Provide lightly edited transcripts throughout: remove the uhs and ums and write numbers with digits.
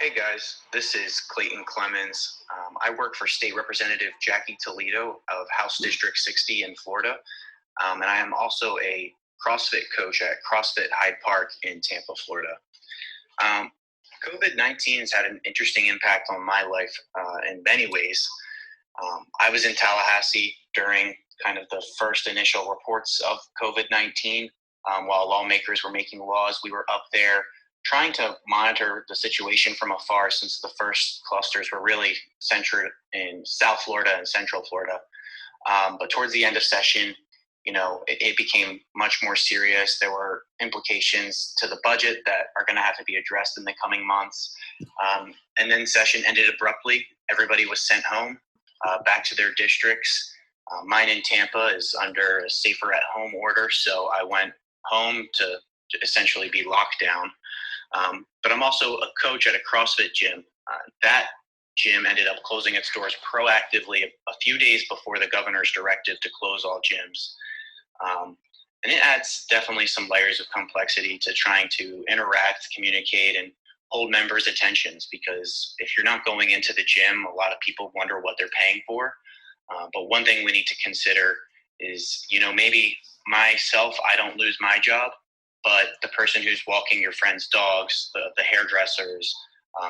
Hey guys, this is Clayton Clemens. I work for State Representative Jackie Toledo of House District 60 in Florida, and I am also a CrossFit coach at CrossFit Hyde Park in Tampa, Florida. COVID-19 has had an interesting impact on my life in many ways. I was in Tallahassee during kind of the first initial reports of COVID-19. While lawmakers were making laws, we were up there trying to monitor the situation from afar, since the first clusters were really centered in South Florida and Central Florida. But towards the end of session, it became much more serious. There were implications to the budget that are going to have to be addressed in the coming months. And then session ended abruptly. Everybody was sent home, back to their districts. Mine in Tampa is under a safer at home order, so I went home to essentially be locked down. But I'm also a coach at a CrossFit gym. That gym ended up closing its doors proactively a few days before the governor's directive to close all gyms. And it adds definitely some layers of complexity to trying to interact, communicate, and hold members' attentions, because if you're not going into the gym, a lot of people wonder what they're paying for. But one thing we need to consider is, maybe myself, I don't lose my job, but the person who's walking your friend's dogs, the hairdressers,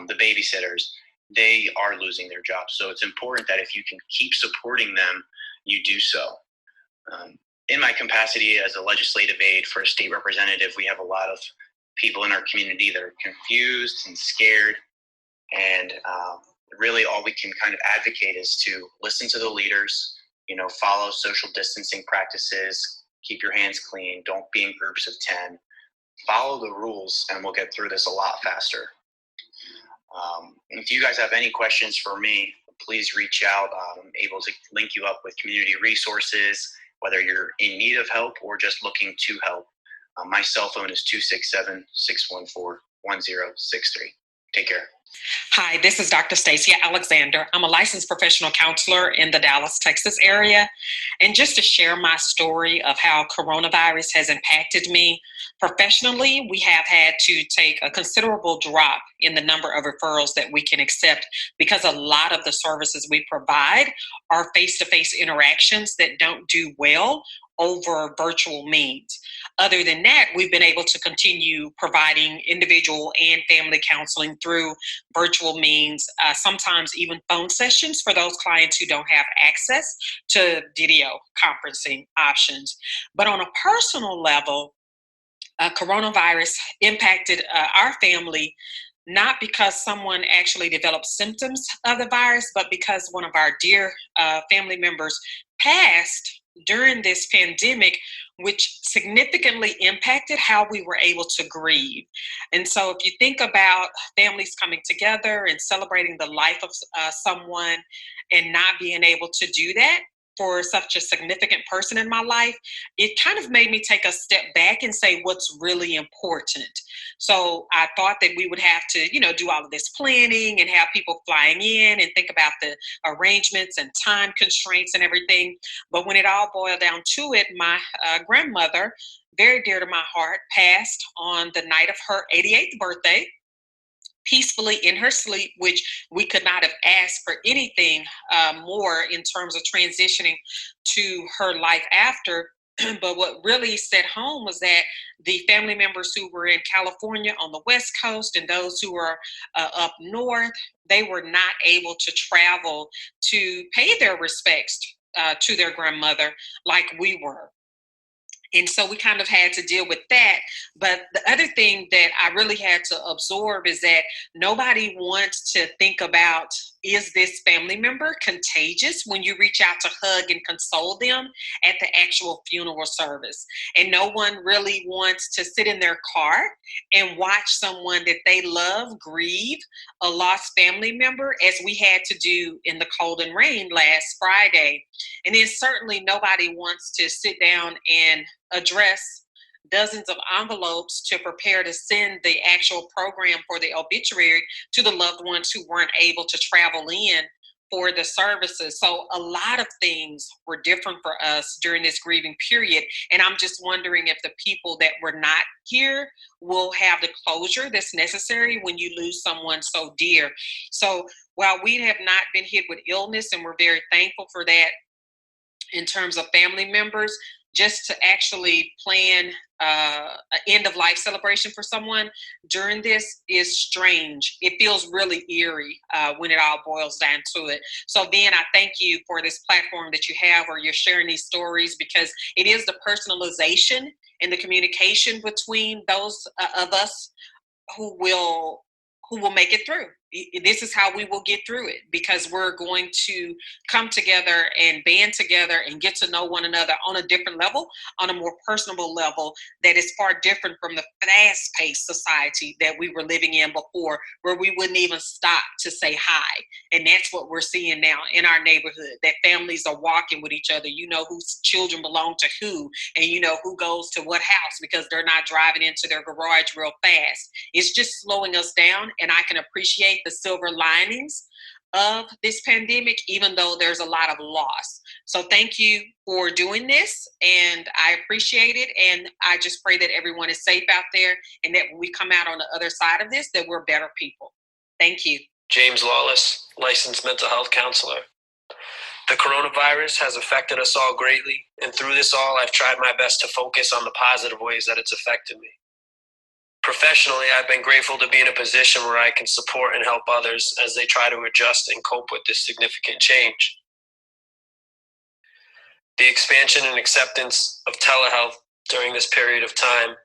the babysitters, they are losing their jobs. So it's important that if you can keep supporting them, you do so. In my capacity as a legislative aide for a state representative, we have a lot of people in our community that are confused and scared. And really all we can kind of advocate is to listen to the leaders, follow social distancing practices, keep your hands clean, don't be in groups of 10, follow the rules, and we'll get through this a lot faster. If you guys have any questions for me, please reach out. I'm able to link you up with community resources, whether you're in need of help or just looking to help. My cell phone is 267-614-1063. Take care. Hi, this is Dr. Stacia Alexander. I'm a licensed professional counselor in the Dallas, Texas area. And just to share my story of how coronavirus has impacted me professionally, we have had to take a considerable drop in the number of referrals that we can accept, because a lot of the services we provide are face-to-face interactions that don't do well over virtual means. Other than that, we've been able to continue providing individual and family counseling through virtual means, sometimes even phone sessions for those clients who don't have access to video conferencing options. But on a personal level, coronavirus impacted our family, not because someone actually developed symptoms of the virus, but because one of our dear family members passed during this pandemic, which significantly impacted how we were able to grieve. And so if you think about families coming together and celebrating the life of someone and not being able to do that for such a significant person in my life, it kind of made me take a step back and say what's really important. So I thought that we would have to, do all of this planning and have people flying in and think about the arrangements and time constraints and everything. But when it all boiled down to it, my grandmother, very dear to my heart, passed on the night of her 88th birthday, peacefully in her sleep, which we could not have asked for anything more in terms of transitioning to her life after. But what really set home was that the family members who were in California on the West Coast and those who were up north, they were not able to travel to pay their respects to their grandmother like we were. And so we kind of had to deal with that. But the other thing that I really had to absorb is that nobody wants to think about, is this family member contagious, when you reach out to hug and console them at the actual funeral service. And no one really wants to sit in their car and watch someone that they love grieve a lost family member, as we had to do in the cold and rain last Friday. And then certainly nobody wants to sit down and address dozens of envelopes to prepare to send the actual program for the obituary to the loved ones who weren't able to travel in for the services. So a lot of things were different for us during this grieving period. And I'm just wondering if the people that were not here will have the closure that's necessary when you lose someone so dear. So while we have not been hit with illness, and we're very thankful for that in terms of family members, just to actually plan an end of life celebration for someone during this is strange. It feels really eerie when it all boils down to it. So Ben, I thank you for this platform that you have, where you're sharing these stories, because it is the personalization and the communication between those of us who will make it through. This is how we will get through it, because we're going to come together and band together and get to know one another on a different level, on a more personable level that is far different from the fast-paced society that we were living in before, where we wouldn't even stop to say hi. And that's what we're seeing now in our neighborhood, that families are walking with each other. You know whose children belong to who, and you know who goes to what house, because they're not driving into their garage real fast. It's just slowing us down, and I can appreciate the silver linings of this pandemic, even though there's a lot of loss. So thank you for doing this, and I appreciate it. And I just pray that everyone is safe out there, and that when we come out on the other side of this, that we're better people. Thank you. James Lawless, licensed mental health counselor. The coronavirus has affected us all greatly, and through this all, I've tried my best to focus on the positive ways that it's affected me. Professionally, I've been grateful to be in a position where I can support and help others as they try to adjust and cope with this significant change. The expansion and acceptance of telehealth during this period of time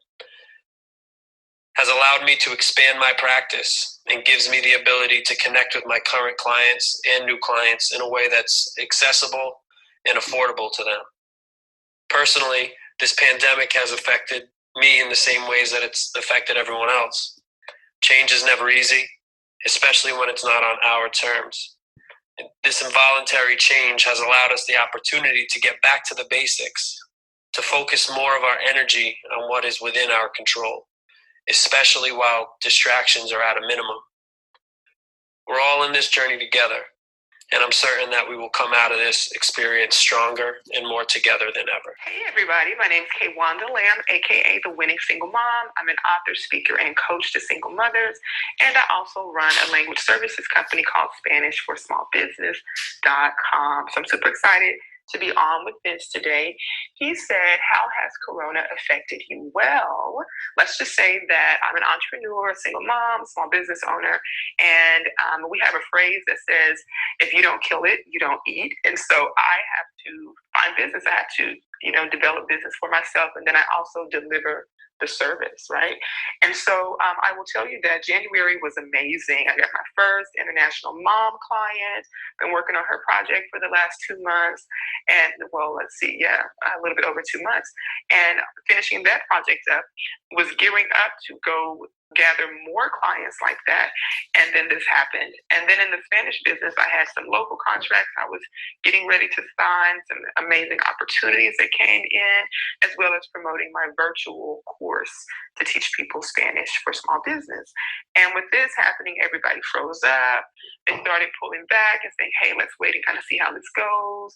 has allowed me to expand my practice and gives me the ability to connect with my current clients and new clients in a way that's accessible and affordable to them. Personally, this pandemic has affected me in the same ways that it's affected everyone else. Change is never easy, especially when it's not on our terms. And this involuntary change has allowed us the opportunity to get back to the basics, to focus more of our energy on what is within our control, especially while distractions are at a minimum. We're all in this journey together, and I'm certain that we will come out of this experience stronger and more together than ever. Hey everybody, my name is Kaywanda Lamb, aka The Winning Single Mom. I'm an author, speaker, and coach to single mothers, and I also run a language services company called SpanishForSmallBusiness.com. So I'm super excited to be on with Vince today. He said, how has Corona affected you? Well, let's just say that I'm an entrepreneur, a single mom, small business owner, and we have a phrase that says, if you don't kill it, you don't eat. And so I have to find business. I have to, develop business for myself, and then I also deliver the service, right? And so I will tell you that January was amazing. I got my first international mom client, been working on her project for the last 2 months, and a little bit over 2 months. And finishing that project up, was gearing up to go gather more clients like that. And then this happened. And then in the Spanish business, I had some local contracts I was getting ready to sign, some amazing opportunities that came in, as well as promoting my virtual course to teach people Spanish for small business. And with this happening, everybody froze up. They started pulling back and saying, hey, let's wait and kind of see how this goes.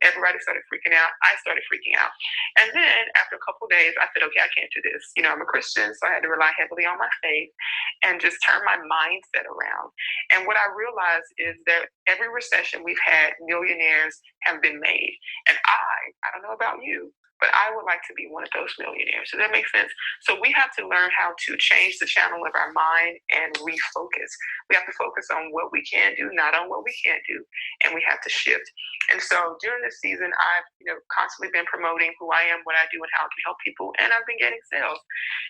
Everybody started freaking out. I started freaking out. And then after a couple of days, I said, okay, I can't do this. I'm a Christian, so I had to rely heavily on my faith and just turn my mindset around. And what I realized is that every recession we've had, millionaires have been made. And I don't know about you, but I would like to be one of those millionaires. Does that make sense? So we have to learn how to change the channel of our mind and refocus. We have to focus on what we can do, not on what we can't do. And we have to shift. And so during this season, I've constantly been promoting who I am, what I do, and how I can help people. And I've been getting sales.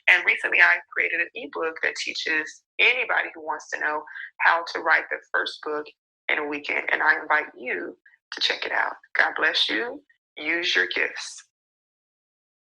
And recently I created an ebook that teaches anybody who wants to know how to write their first book in a weekend. And I invite you to check it out. God bless you. Use your gifts.